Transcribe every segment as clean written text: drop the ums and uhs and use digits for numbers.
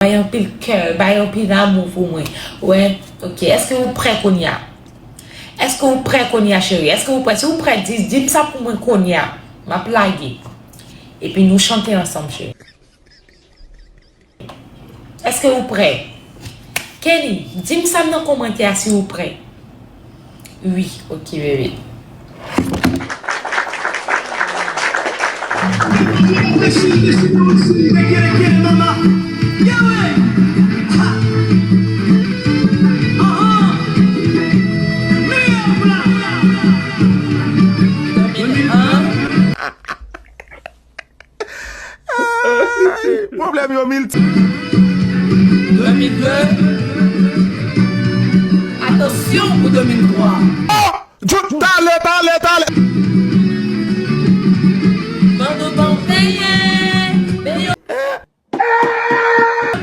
Bay un pile cœur, bay un pile amour pour moi. Ouais, ok. Est-ce que vous prêt qu'on y a? Est-ce que vous prêt qu'on y a, chérie? Est-ce que vous prêt? Si vous prêt, dites ça pour moi qu'on y a. Ma blague. Et puis nous chanter ensemble, chérie. Est-ce que vous prêt? Kenny, dis-moi ça dans les commentaires si vous prêt. Oui, ok, bébé. Problème yo 2002. Attention pour 2003. Oh! T'allez. Bando bon payé.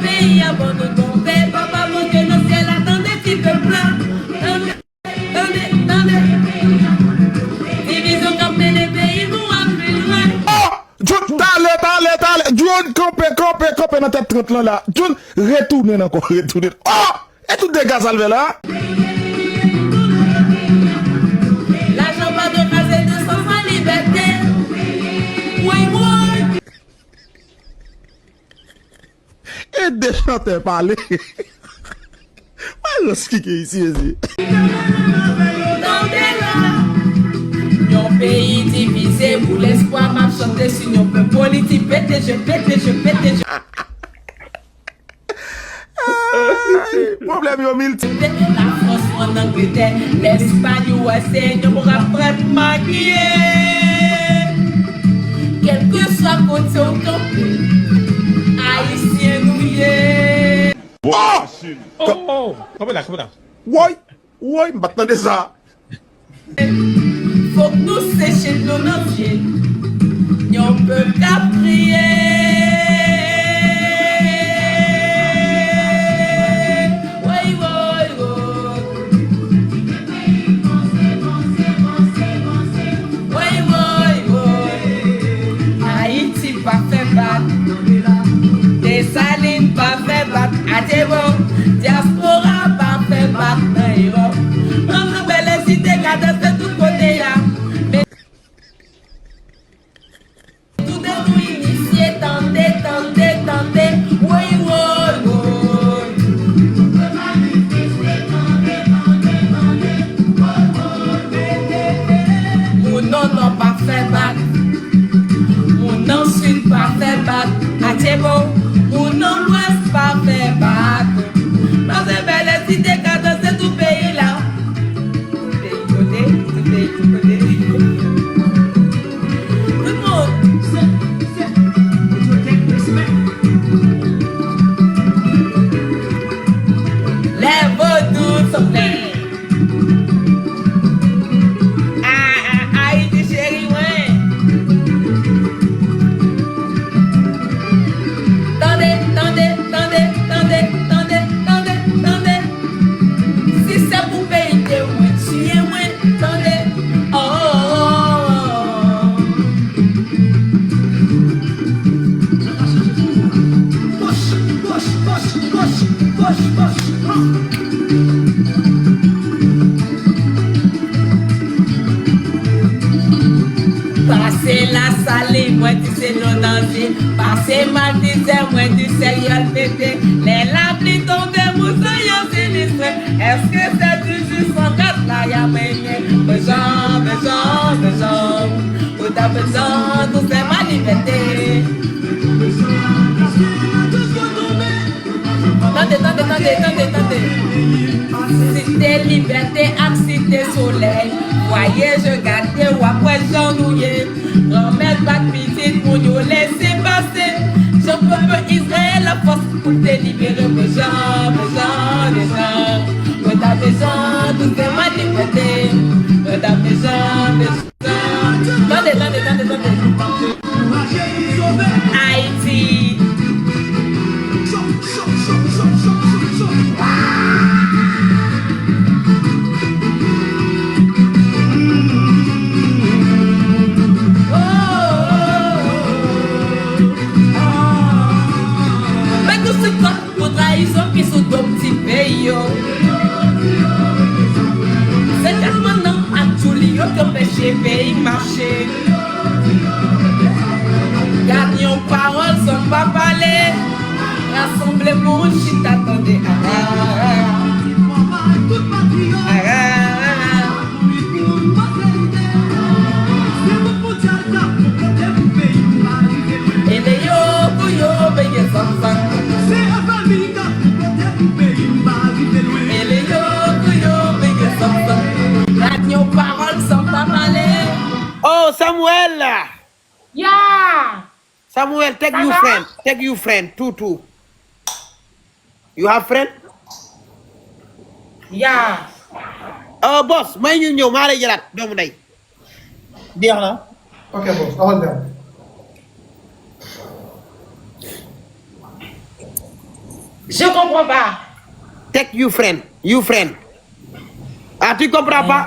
Pays à bando bon payé. Papa mon Dieu dans le ciel attendez petit peu blanc. Attendez. Division campé les pays nous à plus loin. Oh! T'allez. John, campé dans tête 30 là. John, retourne encore. Oh! Et tout dégâts salvé là. L'argent pas de caser de sans liberté. Oui. Et des chanteurs parler. Moi, je suis ici. Yon pays divisé pour l'espoir, m'a chanté sur yon peuple politique. Pété, je pété. Problème yo multi. La France en Angleterre, l'Espagne ou c'est yon pour après maquiller. Quel que soit côté au campé, haïtien nous y. Oh! Comment là? Ouais, maintenant de ça. Faut que nous séchions nos pieds. Yon peut qu'à prier. Haïti pas fait battre. Dessalines pas fait battre. Adébo, diaspora pas fait battre dans Europe. On nous belle cité cadre de tout côté là. Mais tout de nous initié, tendez. Oui. Mon nom pas fait battre. Mon nom sud pas fait battre. Adébo, mon nom ouest pas fait battre. Dans ces belles cités cadre de tout pays là. Tout pays. Tout le monde. Les vaudous sont pleins. Haïti chérie, ouais. Tendez. Si c'est pour payer de moi, tu es moi. Tendez. Passez la salée, moi tu sais non danger. Passez mal, tu sais, moi tu sais y'a pété. Les lampes tombées, moussa y'a sinistré. Est-ce que c'est toujours sans grâce là y'a mené? Besoin. Où t'as besoin, tout c'est ma liberté. Attendez. Cité liberté, cité soleil. Voyez, je gâte ou après j'ennouillé. Remettre pas de visite pour nous laisser passer. Je peux Israël la force pour te libérer. Besoin. Où t'as besoin, tout c'est ma liberté. Où t'as besoin. Attendez. Haïti. Mais tout ce temps sous trahison qui sous ton petit pays. C'est tellement non à tout l'io que péché pays marcher. Gagnons parole sans pas parler. Rassemblez pour une chute, attendez. Et les yo, yo, veillez enfants. Et les yo, veillez enfants. Gagnons parole sans pas parler. Oh, Samuel. Yeah! Samuel, take you friend. Take you friend. Two. You have friend? Yeah! Boss, may ñu ñëw maa lay jëlaat doomu ndey. jeex na. ok boss awal dem. Je comprends pas. Take you friend. Ah, tu comprends pas?